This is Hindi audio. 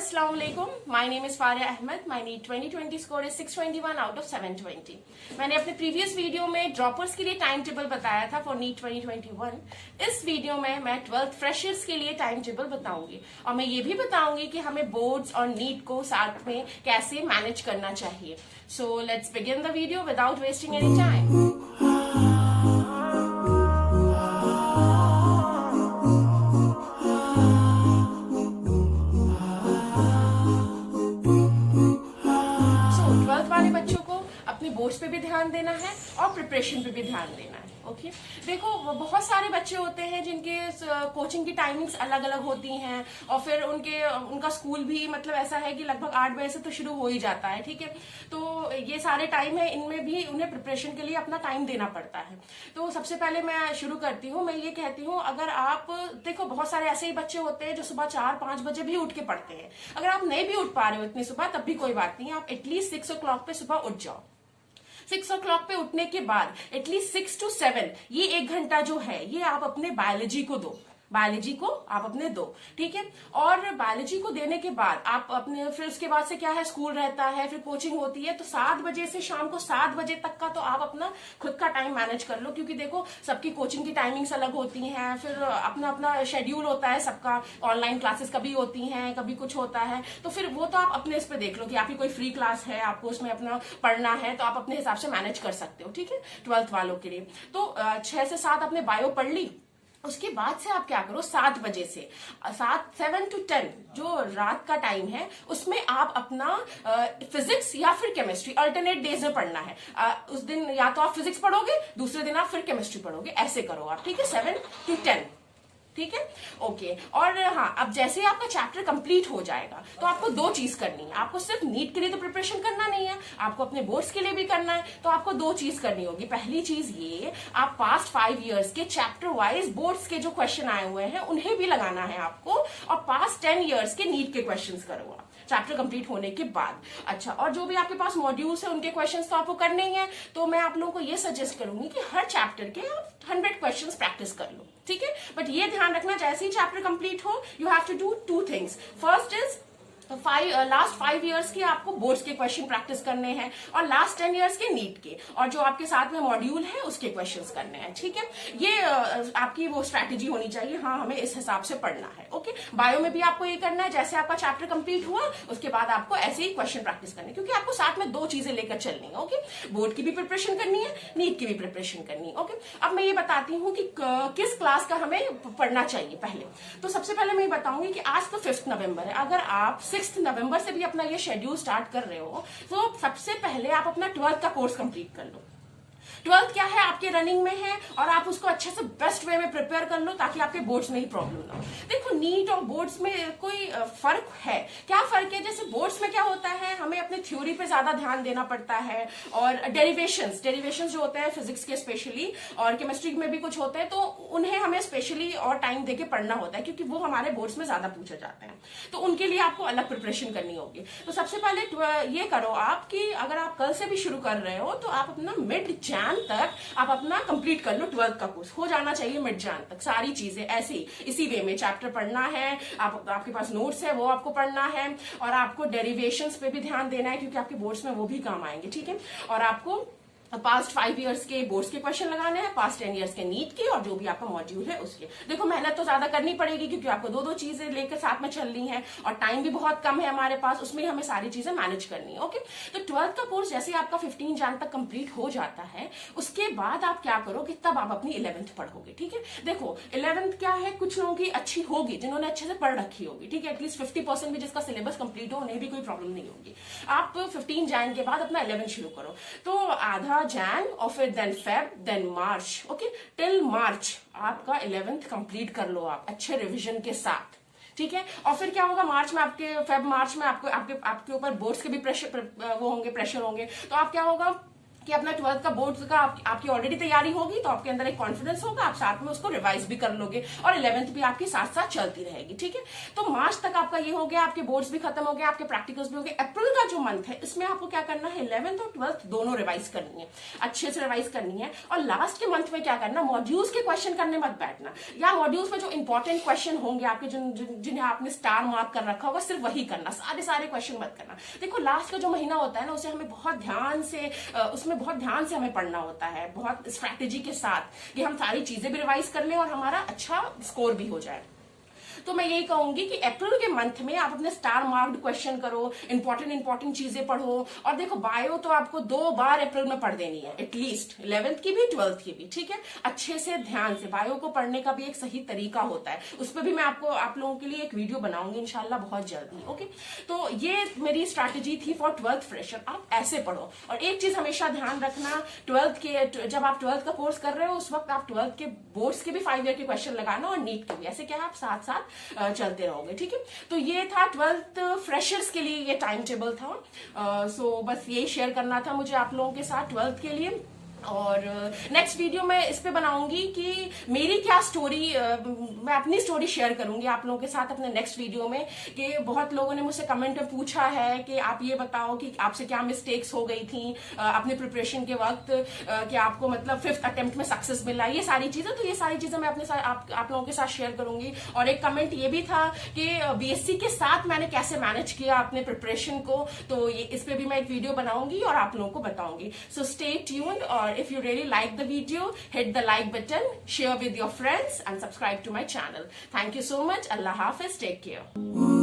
अस्सलाम वालेकुम। My name is Faria Ahmed. My NEET 2020 score is 621 out of 720। मैंने अपने प्रीवियस वीडियो में ड्रॉपर्स के लिए टाइम टेबल बताया था फॉर नीट 2021। इस वीडियो में मैं 12th फ्रेशर्स के लिए टाइम टेबल बताऊंगी और मैं ये भी बताऊंगी कि हमें बोर्ड्स और नीट को साथ में कैसे मैनेज करना चाहिए। So let's begin the video without wasting any time. वाले बच्चों को अपने बोर्ड्स पे भी ध्यान देना है और प्रिपरेशन पे भी ध्यान देना है। ओके, देखो बहुत सारे बच्चे होते हैं जिनके कोचिंग की टाइमिंग्स अलग अलग होती हैं और फिर उनका स्कूल भी मतलब ऐसा है कि लगभग 8 बजे से तो शुरू हो ही जाता है। ठीक है, तो ये सारे टाइम है, इनमें भी उन्हें प्रिपरेशन के लिए अपना टाइम देना पड़ता है। तो सबसे पहले मैं शुरू करती हूँ। मैं ये कहती हूँ, अगर आप देखो बहुत सारे ऐसे ही बच्चे होते हैं जो सुबह 4-5 बजे भी उठ के पढ़ते हैं। अगर आप नहीं भी उठ पा रहे हो इतनी सुबह तब भी कोई बात नहीं, आप एटलीस्ट 6 o'clock पे सुबह उठ जाओ। 6 o'clock पे उठने के बाद एटलीस्ट 6 to 7 ये 1 घंटा जो है ये आप अपने बायोलॉजी को दो। बायोलॉजी को आप अपने दो, ठीक है। और बायोलॉजी को देने के बाद आप अपने फिर उसके बाद से क्या है, स्कूल रहता है, फिर कोचिंग होती है। तो 7 बजे से शाम को 7 बजे तक का तो आप अपना खुद का टाइम मैनेज कर लो, क्योंकि देखो सबकी कोचिंग की टाइमिंग्स अलग होती हैं, फिर अपना अपना शेड्यूल होता है सबका। ऑनलाइन क्लासेस कभी होती हैं, कभी कुछ होता है, तो फिर वो तो आप अपने इस पे देख लो कि आपकी कोई फ्री क्लास है, आपको उसमें अपना पढ़ना है तो आप अपने हिसाब से मैनेज कर सकते हो। ठीक है, 12th वालों के लिए तो 6 से 7 आपने बायो पढ़ ली। उसके बाद से आप क्या करो, 7 बजे से 7 to 10 जो रात का टाइम है उसमें आप अपना फिजिक्स या फिर केमिस्ट्री अल्टरनेट डेज में पढ़ना है। उस दिन या तो आप फिजिक्स पढ़ोगे, दूसरे दिन आप फिर केमिस्ट्री पढ़ोगे, ऐसे करो आप। ठीक है, 7 to 10, ठीक है, ओके। और हाँ, अब जैसे ही आपका चैप्टर कंप्लीट हो जाएगा तो आपको 2 चीज करनी है। आपको सिर्फ नीट के लिए तो प्रिपरेशन करना नहीं है, आपको अपने बोर्ड्स के लिए भी करना है। तो आपको 2 चीज करनी होगी। पहली चीज ये, आप पास्ट 5 years के चैप्टर वाइज बोर्ड्स के जो क्वेश्चन आए हुए हैं उन्हें भी लगाना है आपको, और पास्ट 10 years के नीट के क्वेश्चन करो आप चैप्टर कंप्लीट होने के बाद। अच्छा, और जो भी आपके पास मॉड्यूल्स है उनके क्वेश्चंस तो आपको करने ही है। तो मैं आप लोगों को ये सजेस्ट करूंगी कि हर चैप्टर के आप 100 क्वेश्चंस प्रैक्टिस कर लो। ठीक है, बट ये ध्यान रखना, जैसे ही चैप्टर कंप्लीट हो you have to do 2 things. First is last 5 years के आपको बोर्ड्स के क्वेश्चन प्रैक्टिस करने हैं और लास्ट 10 years के नीट के, और जो आपके साथ में मॉड्यूल है उसके क्वेश्चंस करने हैं। ठीक है, ये आपकी वो स्ट्रैटेजी होनी चाहिए। हाँ, हमें इस हिसाब से पढ़ना है। ओके, बायो में भी आपको ये करना है, जैसे आपका चैप्टर कंप्लीट हुआ उसके बाद आपको ऐसे ही क्वेश्चन प्रैक्टिस करने, क्योंकि आपको साथ में 2 चीजें लेकर चलनी है। ओके, बोर्ड की भी प्रिपरेशन करनी है, नीट की भी प्रिपरेशन करनी है। ओके, अब मैं ये बताती हूँ कि किस क्लास का हमें पढ़ना चाहिए। पहले तो सबसे पहले मैं ये बताऊंगी कि आज तो 5 नवंबर है। अगर आप 6 नवंबर से भी अपना ये शेड्यूल स्टार्ट कर रहे हो तो सबसे पहले आप अपना 12th का कोर्स कंप्लीट कर लो। 12th क्या है, आपके रनिंग में है और आप उसको अच्छे से बेस्ट वे में प्रिपेयर कर लो ताकि आपके बोर्ड्स में ही प्रॉब्लम ना हो। देखो, नीट और बोर्ड्स में कोई फर्क है? क्या फर्क है? जैसे बोर्ड्स में क्या होता है, हमें अपने थ्योरी पे ज्यादा ध्यान देना पड़ता है, और डेरिवेशंस जो होते हैं फिजिक्स के स्पेशली, और केमिस्ट्री में भी कुछ होते हैं, तो उन्हें हमें स्पेशली और टाइम देके पढ़ना होता है, क्योंकि वो हमारे बोर्ड्स में ज्यादा पूछे जाते हैं। तो उनके लिए आपको अलग प्रिपरेशन करनी होगी। तो सबसे पहले ये करो आप कि अगर आप कल से भी शुरू कर रहे हो तो आप अपना मिड जैन तक आप अपना कंप्लीट कर लो। 12th का कोर्स हो जाना चाहिए मिड जैन तक। सारी चीजें ऐसी इसी वे में चैप्टर पढ़ना है, आपके पास नोट्स है वो आपको पढ़ना है, और आपको डेरिवेशंस पे भी ध्यान देना है क्योंकि आपके बोर्ड्स में वो भी काम आएंगे। ठीक है, और आपको पास्ट 5 years के बोर्ड्स के क्वेश्चन लगाने हैं, पास्ट 10 years के नीट के, और जो भी आपका मॉड्यूल है उसके। देखो, मेहनत तो ज्यादा करनी पड़ेगी क्योंकि आपको 2-2 चीजें लेकर साथ में चलनी है, और टाइम भी बहुत कम है हमारे पास, उसमें हमें सारी चीजें मैनेज करनी है। ओके, तो 12th का कोर्स जैसे आपका 15 जन तक कंप्लीट हो जाता है, उसके बाद आप क्या करो कि तब आप अपनी 11th पढ़ोगे। ठीक है, देखो 11th क्या है, कुछ लोगों की अच्छी होगी जिन्होंने अच्छे से पढ़ रखी होगी। ठीक है, एटलीस्ट 50% भी जिसका सिलेबस कंप्लीट हो उन्हें भी कोई प्रॉब्लम नहीं होगी। आप 15 जन के बाद अपना 11th शुरू करो, तो आधा जैन और फिर then Feb then March. Okay, till March आपका 11th कंप्लीट कर लो आप अच्छे रिवीजन के साथ। ठीक है, और फिर क्या होगा, मार्च में मार्च में आपके ऊपर बोर्ड्स के भी प्रेशर होंगे, तो आप क्या होगा कि अपना 12th का बोर्ड का आपकी ऑलरेडी तैयारी होगी, तो आपके अंदर एक कॉन्फिडेंस होगा, आप साथ में उसको रिवाइज भी कर लोगे और 11th भी आपकी साथ साथ चलती रहेगी। ठीक है, तो मार्च तक आपका ये हो गया, आपके बोर्ड्स भी खत्म हो गए, आपके प्रैक्टिकल्स भी हो गए। अप्रैल का जो मंथ है इसमें आपको क्या करना है, 11th और 12th दोनों रिवाइज करनी है, अच्छे से रिवाइज करनी है। और लास्ट के मंथ में क्या करना, मॉड्यूल्स के क्वेश्चन करने मत बैठना, या मॉड्यूल्स में जो इंपॉर्टेंट क्वेश्चन होंगे आपके जिन्हें आपने स्टार मार्क कर रखा होगा, सिर्फ वही करना, सारे क्वेश्चन मत करना। देखो लास्ट का जो महीना होता है ना, उसे हमें बहुत ध्यान से उसमें बहुत ध्यान से हमें पढ़ना होता है, बहुत स्ट्रैटेजी के साथ, कि हम सारी चीजें भी रिवाइज कर लें और हमारा अच्छा स्कोर भी हो जाए। तो मैं यही कहूंगी कि अप्रैल के मंथ में आप अपने स्टार मार्क्ड क्वेश्चन करो, इंपॉर्टेंट चीजें पढ़ो। और देखो बायो तो आपको 2 बार अप्रैल में पढ़ देनी है एटलीस्ट, 11th की भी 12th की भी। ठीक है, अच्छे से ध्यान से, बायो को पढ़ने का भी एक सही तरीका होता है, उस पर भी मैं आप लोगों के लिए एक वीडियो बनाऊंगी इंशाल्लाह बहुत जल्दी। ओके, तो ये मेरी स्ट्रैटेजी थी फॉर 12th फ्रेशर, आप ऐसे पढ़ो। और एक चीज हमेशा ध्यान रखना, 12th के जब आप 12th का कोर्स कर रहे हो उस वक्त आप 12th के बोर्ड्स के भी 5 ईयर के क्वेश्चन लगाना और नीट के भी, ऐसे क्या आप साथ साथ चलते रहोगे। ठीक है, तो ये था 12th फ्रेशर्स के लिए ये टाइम टेबल था। सो बस यही शेयर करना था मुझे आप लोगों के साथ 12th के लिए। और नेक्स्ट वीडियो में इस पे बनाऊंगी कि मेरी क्या स्टोरी, मैं अपनी स्टोरी शेयर करूंगी आप लोगों के साथ अपने नेक्स्ट वीडियो में। कि बहुत लोगों ने मुझसे कमेंट में पूछा है कि आप ये बताओ कि आपसे क्या मिस्टेक्स हो गई थी अपने प्रिपरेशन के वक्त, कि आपको मतलब 5th अटेम्प्ट में सक्सेस मिला, ये सारी चीजें। तो ये सारी चीजें मैं अपने साथ आप लोगों के साथ शेयर करूंगी। और एक कमेंट ये भी था कि बीएससी के साथ मैंने कैसे मैनेज किया अपने प्रिपरेशन को, तो ये इस पे भी मैं एक वीडियो बनाऊंगी और आप लोगों को बताऊंगी। सो स्टे ट्यून्ड, और if you really like the video, hit the like button, share with your friends and subscribe to my channel. Thank you so much. Allah Hafiz. Take care.